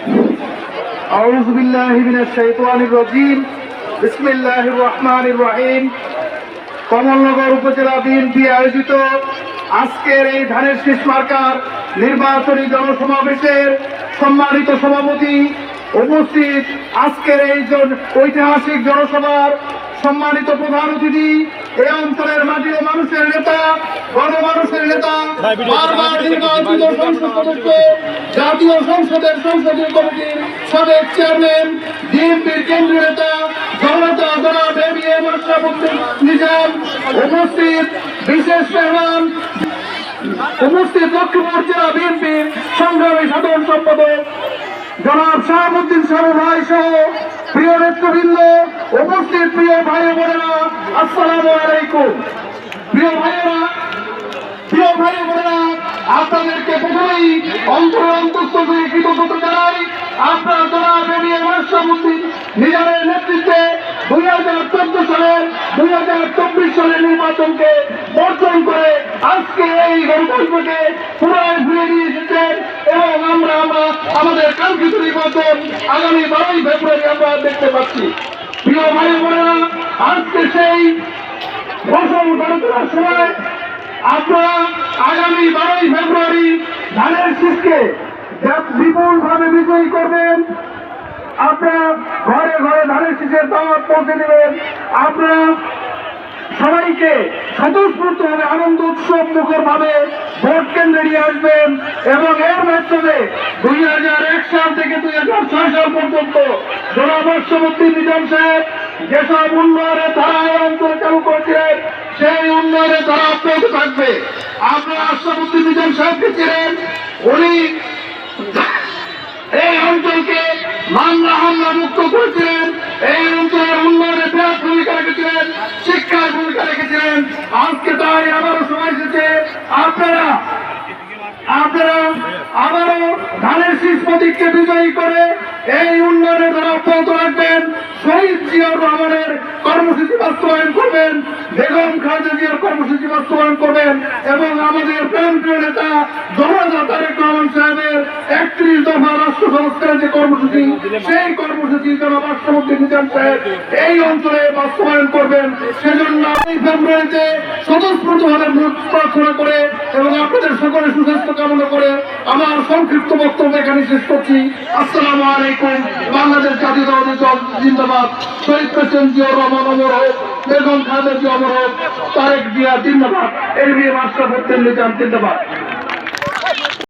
আউযু বিল্লাহি মিনাশ শাইতানির রাজীম। বিসমিল্লাহির রহমানির রহিম। কমলনগর উপজেলা বিএনপি আয়োজিত আজকের এই ধানের শীষ মার্কার নির্বাচনী জনসমাবেশের সম্মানিত সভাপতি, উপস্থিত আজকের এই ঐতিহাসিক জনসভার সম্মানিত প্রধান অতিথি, এই অঞ্চলের মাটি ও মানুষের নেতা, গণমানুষের নেতা, বারবার নির্বাচিত সংসদ সদস্য, জাতীয় সংসদের সংসদীয় কমিটির সাবেক চেয়ারম্যান, বিএনপির কেন্দ্রীয় নেতা জনতা জনাব এবিএম আশরাফুদ্দিন নিজাম, উপস্থিত বিশেষ মেহমান, উপস্থিত লক্ষ্মীপুর জেলা বিএনপির সংগ্রামী সাধারণ সম্পাদক জনাব শাহাবুদ্দিন সাহু ভাই সহ প্রিয় নেতৃবৃন্দ, উপস্থিত প্রিয় ভাই বোনেরা, আসসালামু আলাইকুম। প্রিয় ভাইয়েরা, আপনাদেরকে প্রথমেই অন্তঃস্থ থেকে কৃতজ্ঞতা জানাই। আপনার জনাব এবিএম আশরাফুদ্দিন নিজামের নেতৃত্বে 2024 সালের নির্বাচনকে বর্জন করে আজকে এই গণতন্ত্রকে পুনরায় ফিরে নিয়ে এসেছেন এবং আমরা আমাদের কাঙ্ক্ষিত নির্বাচন আগামী 12ই ফেব্রুয়ারি আমরা দেখতে পাচ্ছি। প্রিয় ভাই বোনেরা, আজকে সেই ফসল গড়ে তোলার সময় আপনারা আগামী 12ই ফেব্রুয়ারি ধানের শীষকে বিপুল ভাবে বিজয়ী করবেন। আপনারা ঘরে ঘরে ধানের শীষের দাওয়াত পৌঁছে দেবেন। আপনারা সবাইকে স্বতঃস্ফূর্ত ভাবে আনন্দ উৎসব মুখর ভাবে ভোট কেন্দ্রে নিয়ে আসবেন এবং এর মাধ্যমে 2001 সাল থেকে 2006 সাল পর্যন্ত জনাব আশরাফুদ্দিন নিজাম সাহেব যেসব উন্নয়নের ধারা এই অঞ্চলে চালু করেছিলেন সেই উন্নয়নের ধারা অব্যাহত থাকবে। আপনারা আশরাফুদ্দিন নিজাম সাহেবকে ছিলেন, উনি এই অঞ্চলকে মামলা হামলা মুক্ত করেছিলেন, এই অঞ্চলের উন্নয়নে বিরাট ভূমিকা রেখেছিলেন, শিক্ষার ভূমিকা রেখেছিলেন। আজকে তাই আবারও সময় এসেছে আপনারা আবারও ধানের শীষ প্রতীককে বিজয়ী করে এই উন্নয়নের দ্বারা অব্যাহত রাখবেন। শহীদ জিয়াউর রহমানের কর্মসূচি বাস্তবায়ন করবেন, বেগম খালেদা জিয়ার কর্মসূচি বাস্তবায়ন করবেন এবং আমাদের প্রাণপ্রিয় নেতা জনতা তারেক রহমান সাহেবের 31 দফা রাষ্ট্র সংস্কারের যে কর্মসূচি, সেই কর্মসূচি জনাব আশরাফুদ্দিন নিজাম সাহেব এই অঞ্চলে বাস্তবায়ন করবেন। সেজন্য এই ফেব্রুয়ারিতে স্বতঃস্ফূর্তভাবে ভোট প্রার্থনা করে এবং আপনাদের সকলের সুস্বাস্থ্য কামনা করে আমার সংক্ষিপ্ত বক্তব্য এখানে শেষ করছি। আসসালামু আলাইকুম। বাংলাদেশ জাতীয়তাবাদী দল জিন্দাবাদ। শহীদ প্রেসিডেন্ট জিয়াউর রহমান অমর হোক, বেগম খালেদা জিয়া অমর হোক, তারেক জিয়া জিন্দাবাদ, এবিএম আশরাফুদ্দিন নিজাম জিন্দাবাদ।